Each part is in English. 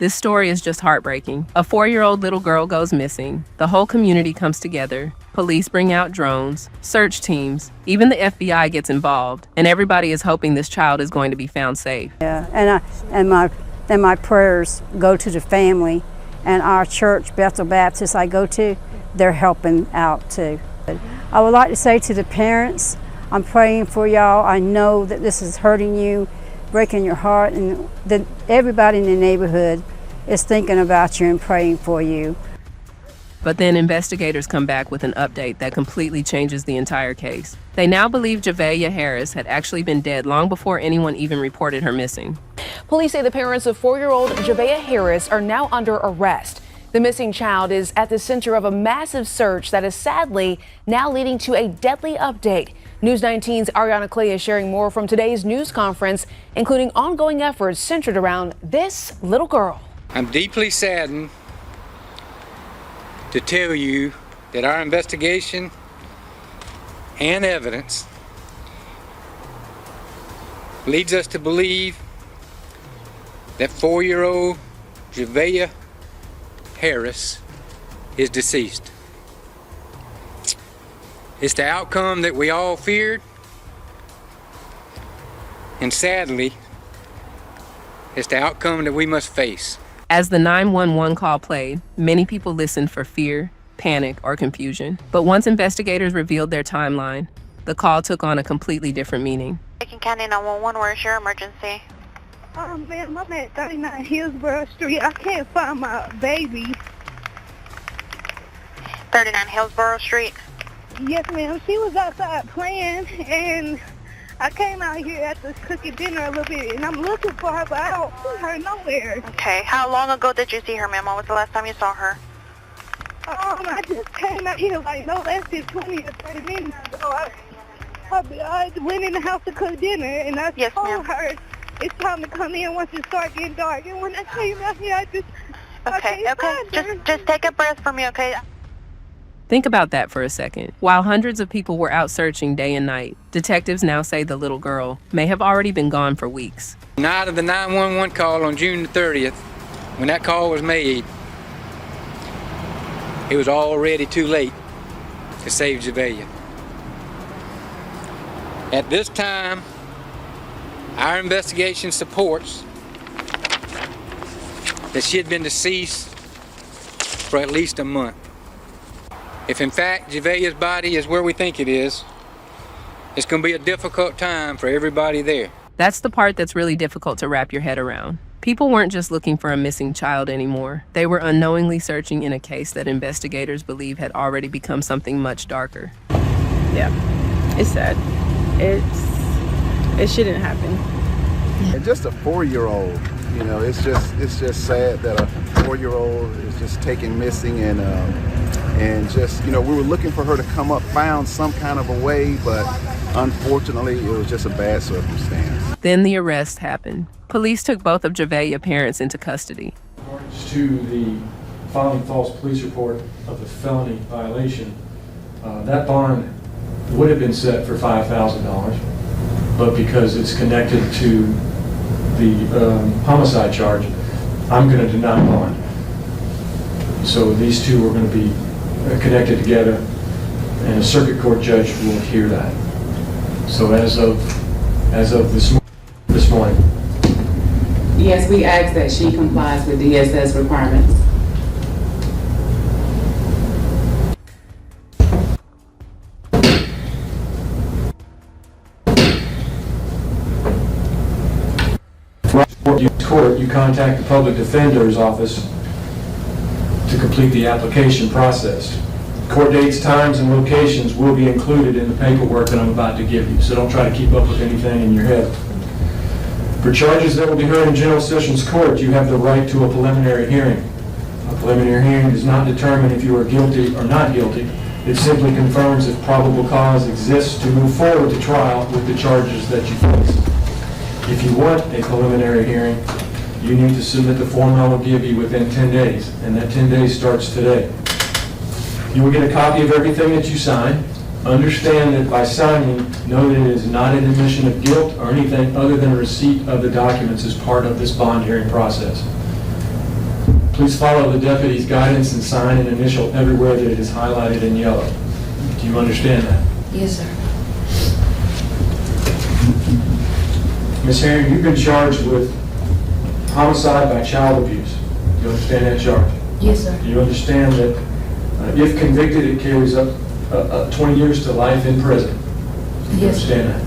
This story is just heartbreaking. A 4-year-old little girl goes missing. The whole community comes together. Police bring out drones, search teams, even the FBI gets involved, and everybody is hoping this child is going to be found safe. Yeah, and my prayers go to the family, and our church, Bethel Baptist I go to, they're helping out too. I would like to say to the parents, I'm praying for y'all. I know that this is hurting you, breaking your heart, and that everybody in the neighborhood is thinking about you and praying for you. But then investigators come back with an update that completely changes the entire case. They now believe Javeayah Harris had actually been dead long before anyone even reported her missing. Police say the parents of 4-year-old Javeayah Harris are now under arrest. The missing child is at the center of a massive search that is sadly now leading to a deadly update. News 19's Ariana Clay is sharing more from today's news conference, including ongoing efforts centered around this little girl. I'm deeply saddened to tell you that our investigation and evidence leads us to believe that 4-year-old Javeayah Harris is deceased. It's the outcome that we all feared, and sadly, it's the outcome that we must face. As the 911 call played, many people listened for fear, panic, or confusion. But once investigators revealed their timeline, the call took on a completely different meaning. Panicking County 911, where's your emergency? Ma'am, I'm at 39 Hillsborough Street. I can't find my baby. 39 Hillsborough Street? Yes, ma'am. She was outside playing, and I came out here after cooking dinner a little bit, and I'm looking for her, but I don't see her nowhere. Okay. How long ago did you see her, ma'am? When was the last time you saw her? I just came out here like no less than 20 or 30 minutes ago. I went in the house to cook dinner, and I told her it's time to come in once it starts getting dark. And when I came out here, I can't find her. Just take a breath for me, okay? Think about that for a second. While hundreds of people were out searching day and night, detectives now say the little girl may have already been gone for weeks. Night of the 911 call on June the 30th, when that call was made, it was already too late to save Javeayah. At this time, our investigation supports that she had been deceased for at least a month. If in fact Javeayah's body is where we think it is, it's going to be a difficult time for everybody there. That's the part that's really difficult to wrap your head around. People weren't just looking for a missing child anymore. They were unknowingly searching in a case that investigators believe had already become something much darker. Yeah, it's sad. It shouldn't happen. And just a 4-year-old, you know, it's just sad that a 4-year-old is just taken missing, and just, you know, we were looking for her to come up, found some kind of a way, but unfortunately it was just a bad circumstance. Then the arrest happened. Police took both of Javeayah's parents into custody. To the filing false police report of the felony violation, that bond would have been set for $5,000, but because it's connected to the homicide charge, I'm going to deny bond. So these two are going to be connected together, and a circuit court judge will hear that. So as of this morning. Yes, we ask that she complies with DSS requirements. Court, you contact the public defender's office to complete the application process. Court dates, times, and locations will be included in the paperwork that I'm about to give you, so don't try to keep up with anything in your head. For charges that will be heard in General Sessions Court, you have the right to a preliminary hearing. A preliminary hearing does not determine if you are guilty or not guilty. It simply confirms if probable cause exists to move forward to trial with the charges that you face. If you want a preliminary hearing, you need to submit the form I will give you within 10 days, and that 10 days starts today. You will get a copy of everything that you sign. Understand that by signing, know that it is not an admission of guilt or anything other than a receipt of the documents as part of this bond hearing process. Please follow the deputy's guidance and sign and initial everywhere that it is highlighted in yellow. Do you understand that? Yes, sir. Ms. Herring, you've been charged with homicide by child abuse. Do you understand that charge? Yes, sir. Do you understand that if convicted, it carries up 20 years to life in prison? Do you Yes, understand that?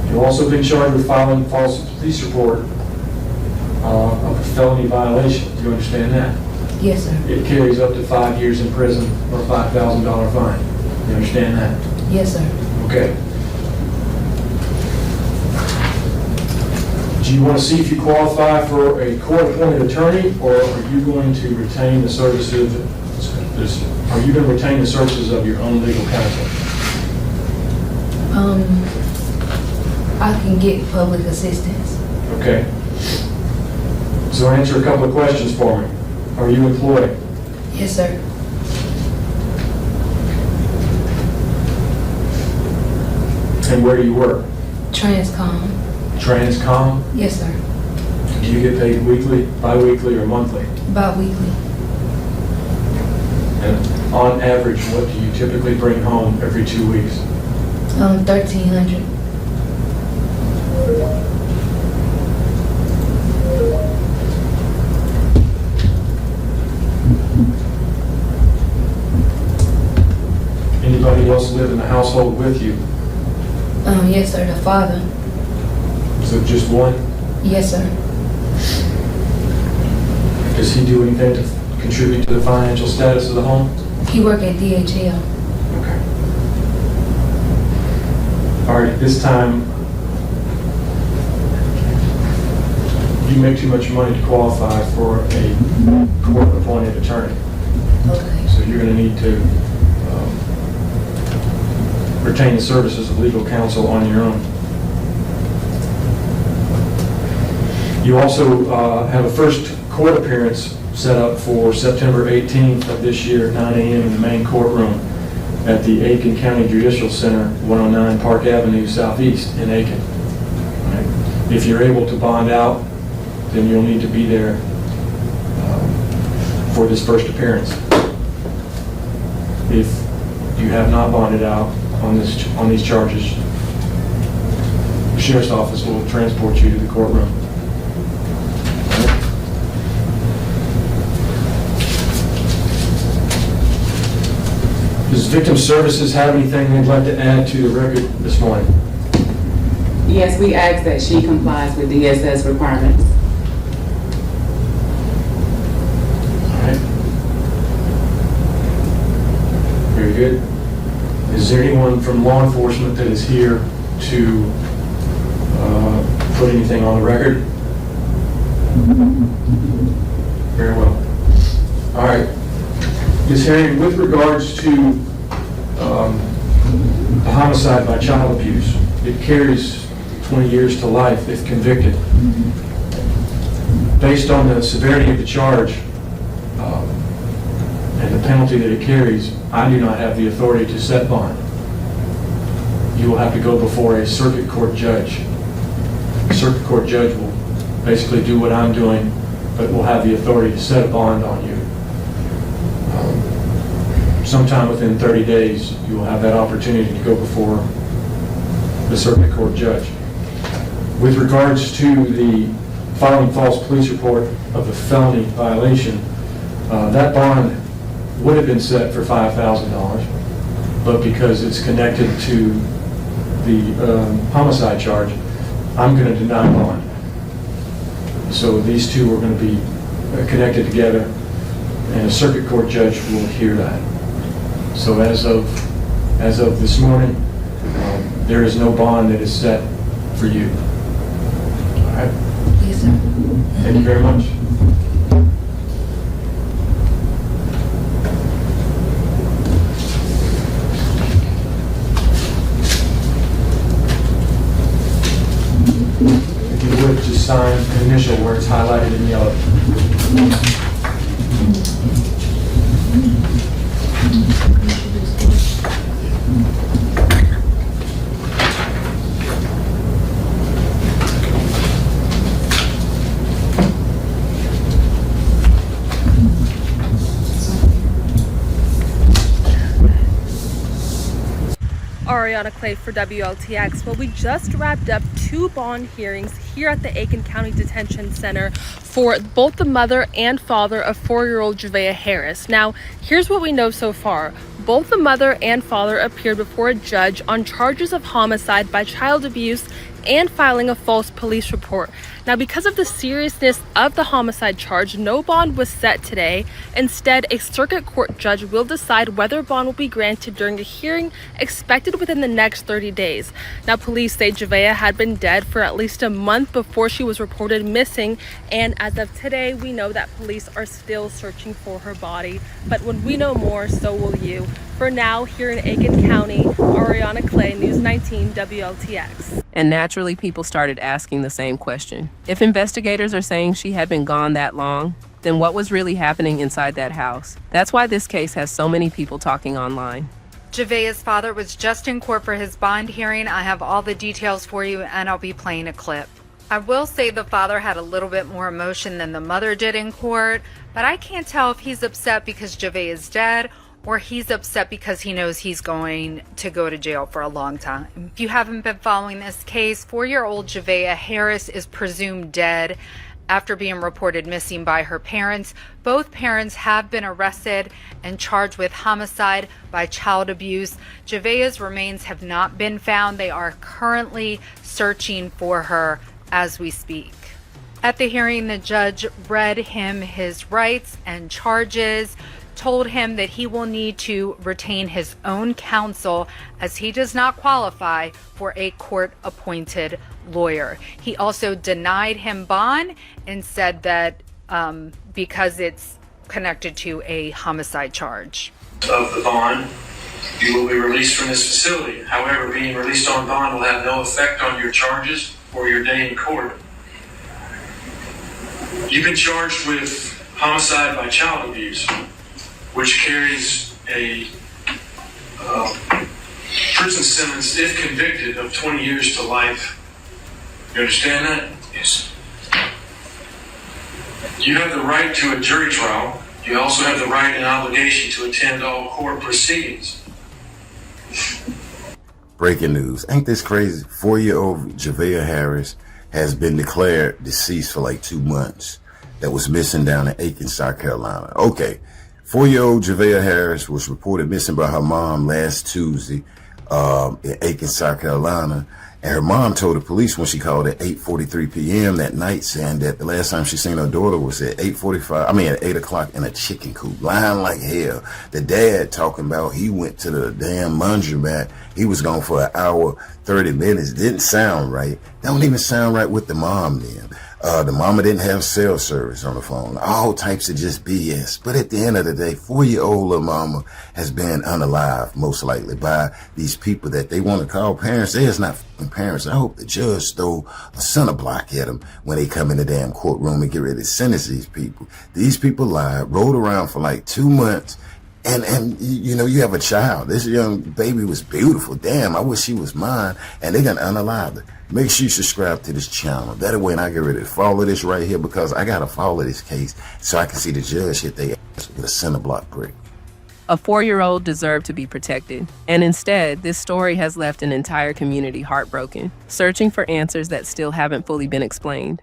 You've also been charged with filing false police report of a felony violation. Do you understand that? Yes, sir. It carries up to 5 years in prison or a $5,000 fine. You understand that? Yes, sir. Okay. Do you want to see if you qualify for a court-appointed attorney, or are you going to retain the services? Are you going to retain the services of your own legal counsel? I can get public assistance. Okay. So answer a couple of questions for me. Are you employed? Yes, sir. And where do you work? Transcom. Transcom? Yes, sir. Do you get paid weekly, bi-weekly, or monthly? Bi-weekly. And on average, what do you typically bring home every 2 weeks? 1,300. Anybody else live in the household with you? Yes, sir. The father. So just one? Yes, sir. Does he do anything to contribute to the financial status of the home? He work at DHL. Okay. All right, at this time, you make too much money to qualify for a court-appointed attorney. Okay. So you're going to need to retain the services of legal counsel on your own. You also have a first court appearance set up for September 18th of this year at 9 a.m. in the main courtroom at the Aiken County Judicial Center, 109 Park Avenue Southeast in Aiken. All right. If you're able to bond out, then you'll need to be there for this first appearance. If you have not bonded out on these charges, the Sheriff's Office will transport you to the courtroom. Does Victim Services have anything they'd like to add to the record this morning? Yes, we ask that she complies with DSS requirements. All right. Very good. Is there anyone from law enforcement that is here to put anything on the record? Very well. All right. Ms. Herring, with regards to the homicide by child abuse, it carries 20 years to life if convicted. Based on the severity of the charge and the penalty that it carries, I do not have the authority to set bond. You will have to go before a circuit court judge. The circuit court judge will basically do what I'm doing, but will have the authority to set a bond on you. Sometime within 30 days, you will have that opportunity to go before the circuit court judge. With regards to the filing false police report of the felony violation, that bond would have been set for $5,000, but because it's connected to the homicide charge, I'm going to deny bond. So these two are going to be connected together, and a circuit court judge will hear that. So as of this morning, there is no bond that is set for you. All right? Yes, sir. Thank you very much. If you would, just sign an initial where it's highlighted in yellow. Ariana Clay for WLTX. Well, we just wrapped up 2 bond hearings here at the Aiken County Detention Center for both the mother and father of 4-year-old Javeayah Harris. Now, here's what we know so far. Both the mother and father appeared before a judge on charges of homicide by child abuse and filing a false police report. Now, because of the seriousness of the homicide charge, no bond was set today. Instead, a circuit court judge will decide whether bond will be granted during a hearing expected within the next 30 days. Now, police say Javeayah had been dead for at least a month before she was reported missing, and as of today, we know that police are still searching for her body. But when we know more, so will you. For now, here in Aiken County, Ariana Clay, News 19 WLTX. And naturally, people started asking the same question. If investigators are saying she had been gone that long, then what was really happening inside that house? That's why this case has so many people talking online. Javeayah's father was just in court for his bond hearing. I have all the details for you, and I'll be playing a clip. I will say the father had a little bit more emotion than the mother did in court, but I can't tell if he's upset because Javeayah is dead or he's upset because he knows he's going to go to jail for a long time. If you haven't been following this case, 4-year-old Javeayah Harris is presumed dead after being reported missing by her parents. Both parents have been arrested and charged with homicide by child abuse. Javeayah's remains have not been found. They are currently searching for her as we speak. At the hearing, the judge read him his rights and charges, told him that he will need to retain his own counsel as he does not qualify for a court-appointed lawyer. He also denied him bond and said that because it's connected to a homicide charge. Of the bond, you will be released from this facility. However, being released on bond will have no effect on your charges or your day in court. You've been charged with homicide by child abuse, which carries a prison sentence, if convicted, of 20 years to life. You understand that? Yes. You have the right to a jury trial. You also have the right and obligation to attend all court proceedings. Breaking news. Ain't this crazy? 4-year-old Javeayah Harris has been declared deceased for like 2 months. That was missing down in Aiken, South Carolina. Okay. 4-year-old Javeayah Harris was reported missing by her mom last Tuesday in Aiken, South Carolina. And her mom told the police when she called at 8:43 p.m. that night, saying that the last time she seen her daughter was at 8 o'clock in a chicken coop, lying like hell. The dad talking about he went to the damn laundromat. He was gone for an hour, 30 minutes. Didn't sound right. Don't even sound right with the mom then. The mama didn't have cell service on the phone. All types of just BS. But at the end of the day, 4-year-old little mama has been unalive, most likely, by these people that they want to call parents. They is not parents. I hope the judge throw a center block at them when they come in the damn courtroom and get ready to sentence these people. These people lied, rode around for like 2 months. And you know, you have a child. This young baby was beautiful. Damn, I wish she was mine. And they're going to unalive her. Make sure you subscribe to this channel. That way when I get ready to follow this right here, because I got to follow this case so I can see the judge hit their ass with a center block brick. A 4-year-old deserved to be protected. And instead, this story has left an entire community heartbroken, searching for answers that still haven't fully been explained.